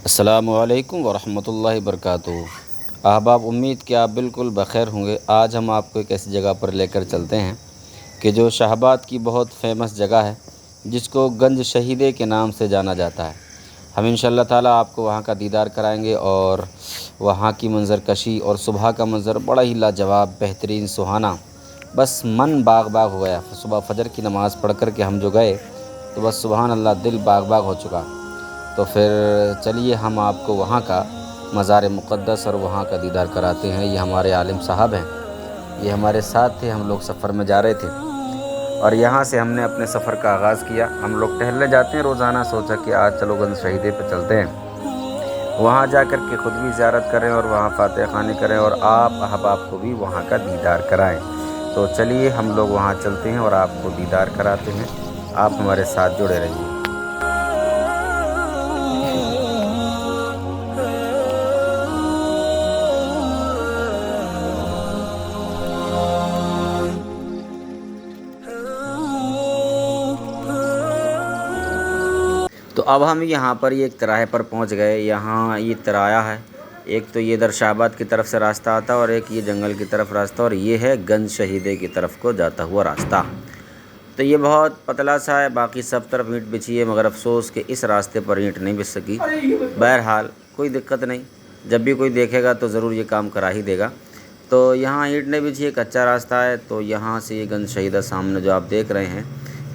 السلام علیکم ورحمۃ اللہ وبرکاتہ۔ احباب، امید کہ آپ بالکل بخیر ہوں گے۔ آج ہم آپ کو ایک ایسی جگہ پر لے کر چلتے ہیں کہ جو شاہ آباد کی بہت فیمس جگہ ہے، جس کو گنج شہیدے کے نام سے جانا جاتا ہے۔ ہم انشاءاللہ تعالیٰ آپ کو وہاں کا دیدار کرائیں گے، اور وہاں کی منظر کشی اور صبح کا منظر بڑا ہی لاجواب، بہترین، سہانا، بس من باغ باغ ہو گیا۔ صبح فجر کی نماز پڑھ کر کے ہم جو گئے تو بس سبحان اللہ، دل باغ باغ ہو چکا۔ تو پھر چلیے ہم آپ کو وہاں کا مزار مقدس اور وہاں کا دیدار کراتے ہیں۔ یہ ہمارے عالم صاحب ہیں، یہ ہمارے ساتھ تھے، ہم لوگ سفر میں جا رہے تھے اور یہاں سے ہم نے اپنے سفر کا آغاز کیا۔ ہم لوگ ٹہلنے جاتے ہیں روزانہ، سوچا کہ آج چلو گنج شہیدے پہ چلتے ہیں، وہاں جا کر کے خود بھی زیارت کریں اور وہاں فاتح خوانی کریں، اور آپ احباب کو بھی وہاں کا دیدار کرائیں۔ تو چلیے ہم لوگ وہاں چلتے ہیں اور آپ کو دیدار کراتے ہیں۔ آپ ہمارے ساتھ جڑے رہیے۔ تو اب ہم یہاں پر یہ ایک تراہے پر پہنچ گئے۔ یہاں یہ ترایا ہے، ایک تو یہ ادھر شاہ آباد کی طرف سے راستہ آتا ہے اور ایک یہ جنگل کی طرف راستہ، اور یہ ہے گنج شہیدے کی طرف کو جاتا ہوا راستہ۔ تو یہ بہت پتلا سا ہے، باقی سب طرف اینٹ بچھی ہے، مگر افسوس کہ اس راستے پر اینٹ نہیں بچ سکی۔ بہرحال کوئی دقت نہیں، جب بھی کوئی دیکھے گا تو ضرور یہ کام کرا ہی دے گا۔ تو یہاں اینٹ نہیں بچھی ہے، کچا راستہ ہے۔ تو یہاں سے یہ گنج شہیدہ سامنے جو آپ دیکھ رہے ہیں،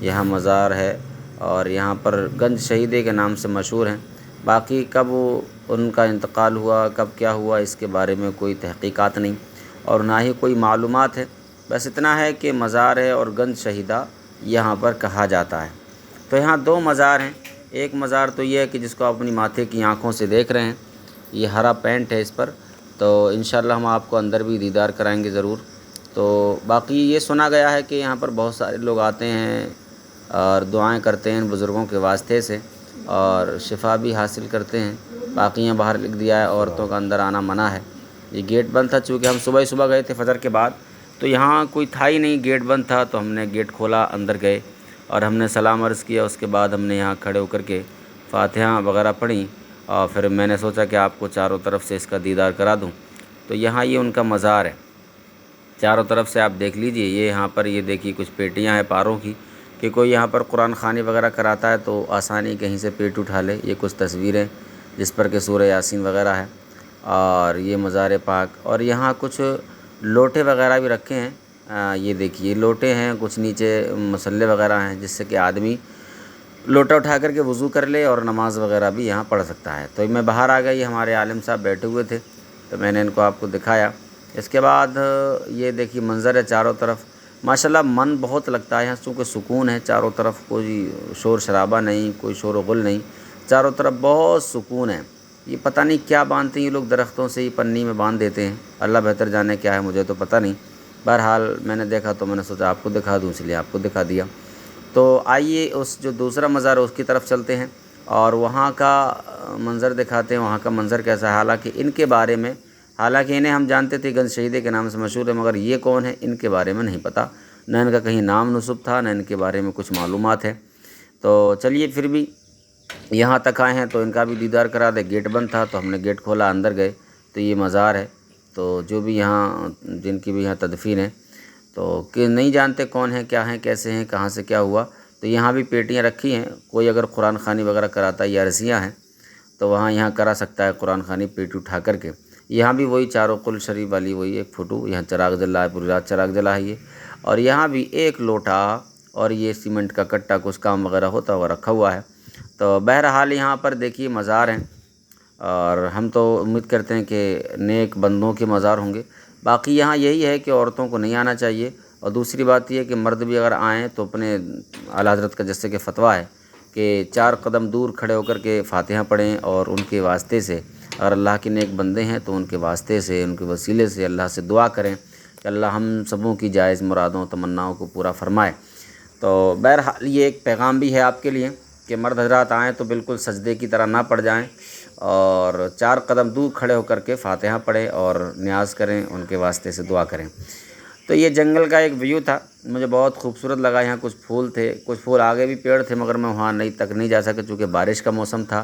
یہاں مزار ہے، اور یہاں پر گنج شہیدے کے نام سے مشہور ہیں۔ باقی کب ان کا انتقال ہوا، کب کیا ہوا، اس کے بارے میں کوئی تحقیقات نہیں اور نہ ہی کوئی معلومات ہے۔ بس اتنا ہے کہ مزار ہے اور گنج شہیدہ یہاں پر کہا جاتا ہے۔ تو یہاں دو مزار ہیں۔ ایک مزار تو یہ ہے کہ جس کو آپ اپنی ماتھے کی آنکھوں سے دیکھ رہے ہیں، یہ ہرا پینٹ ہے اس پر، تو انشاءاللہ ہم آپ کو اندر بھی دیدار کرائیں گے ضرور۔ تو باقی یہ سنا گیا ہے کہ یہاں پر بہت سارے لوگ آتے ہیں اور دعائیں کرتے ہیں بزرگوں کے واسطے سے، اور شفا بھی حاصل کرتے ہیں۔ باقی یہاں باہر لکھ دیا ہے عورتوں کا اندر آنا منع ہے۔ یہ گیٹ بند تھا، چونکہ ہم صبح صبح گئے تھے فجر کے بعد، تو یہاں کوئی تھا ہی نہیں، گیٹ بند تھا۔ تو ہم نے گیٹ کھولا، اندر گئے اور ہم نے سلام عرض کیا۔ اس کے بعد ہم نے یہاں کھڑے ہو کر کے فاتحہ وغیرہ پڑھیں، اور پھر میں نے سوچا کہ آپ کو چاروں طرف سے اس کا دیدار کرا دوں۔ تو یہاں یہ ان کا مزار ہے، چاروں طرف سے آپ دیکھ لیجئے۔ یہ یہاں پر یہ دیکھیے کچھ پیٹیاں ہیں پاروں کی، کہ کوئی یہاں پر قرآن خوانی وغیرہ کراتا ہے تو آسانی کہیں سے پیٹ اٹھا لے۔ یہ کچھ تصویریں جس پر کہ سورہ یاسین وغیرہ ہے، اور یہ مزار پاک، اور یہاں کچھ لوٹے وغیرہ بھی رکھے ہیں۔ یہ دیکھیے لوٹے ہیں، کچھ نیچے مصلے وغیرہ ہیں، جس سے کہ آدمی لوٹا اٹھا کر کے وضو کر لے اور نماز وغیرہ بھی یہاں پڑھ سکتا ہے۔ تو میں باہر آ گیا، یہ ہمارے عالم صاحب بیٹھے ہوئے تھے، تو میں نے ان کو آپ کو دکھایا۔ اس کے بعد یہ دیکھیے منظر ہے چاروں طرف، ماشاءاللہ من بہت لگتا ہے یہاں، چونکہ سکون ہے چاروں طرف، کوئی شور شرابہ نہیں، کوئی شور و غل نہیں، چاروں طرف بہت سکون ہے۔ یہ پتہ نہیں کیا باندھتے ہیں یہ لوگ، درختوں سے ہی پنی میں باندھ دیتے ہیں، اللہ بہتر جانے کیا ہے، مجھے تو پتہ نہیں۔ بہرحال میں نے دیکھا تو میں نے سوچا آپ کو دکھا دوں، اس لیے آپ کو دکھا دیا۔ تو آئیے اس جو دوسرا مزار ہے اس کی طرف چلتے ہیں اور وہاں کا منظر دکھاتے ہیں، وہاں کا منظر کیسا ہے۔ حالانکہ ان کے بارے میں، حالانکہ انہیں ہم جانتے تھے گنج شہیدے کے نام سے مشہور ہے، مگر یہ کون ہے ان کے بارے میں نہیں پتہ، نہ ان کا کہیں نام نسب تھا، نہ ان کے بارے میں کچھ معلومات ہے۔ تو چلیے پھر بھی یہاں تک آئے ہیں تو ان کا بھی دیدار کرا دے۔ گیٹ بند تھا تو ہم نے گیٹ کھولا، اندر گئے تو یہ مزار ہے۔ تو جو بھی یہاں جن کی بھی یہاں تدفین ہے، تو کہ نہیں جانتے کون ہیں، کیا ہیں، کیسے ہیں، کہاں سے کیا ہوا۔ تو یہاں بھی پیٹیاں رکھی ہیں، کوئی اگر قرآن خوانی وغیرہ کراتا ہے یا رسیاں ہیں تو وہاں یہاں کرا سکتا ہے قرآن خوانی پیٹی اٹھا کر کے۔ یہاں بھی وہی چاروں قل شریف والی وہی ایک فوٹو، یہاں چراغ جلا ہے، پوری رات چراغ جلا ہے یہ، اور یہاں بھی ایک لوٹا اور یہ سیمنٹ کا کٹا کچھ کام وغیرہ ہوتا ہوا رکھا ہوا ہے۔ تو بہرحال یہاں پر دیکھیے مزار ہیں، اور ہم تو امید کرتے ہیں کہ نیک بندوں کے مزار ہوں گے۔ باقی یہاں یہی ہے کہ عورتوں کو نہیں آنا چاہیے، اور دوسری بات یہ ہے کہ مرد بھی اگر آئیں تو اپنے اعلیٰ حضرت کا جیسے کہ فتویٰ ہے کہ 4 قدم دور کھڑے ہو کر کے فاتحہ پڑھیں، اور ان کے واسطے سے اگر اللہ کے نیک بندے ہیں تو ان کے واسطے سے، ان کے وسیلے سے اللہ سے دعا کریں کہ اللہ ہم سبوں کی جائز مرادوں تمناؤں کو پورا فرمائے۔ تو بہرحال یہ ایک پیغام بھی ہے آپ کے لیے کہ مرد حضرات آئیں تو بالکل سجدے کی طرح نہ پڑ جائیں، اور 4 قدم دور کھڑے ہو کر کے فاتحہ پڑھیں اور نیاز کریں، ان کے واسطے سے دعا کریں۔ تو یہ جنگل کا ایک ویو تھا، مجھے بہت خوبصورت لگا۔ یہاں کچھ پھول تھے، کچھ پھول آگے بھی پیڑ تھے، مگر میں وہاں تک نہیں جا سکا چونکہ بارش کا موسم تھا۔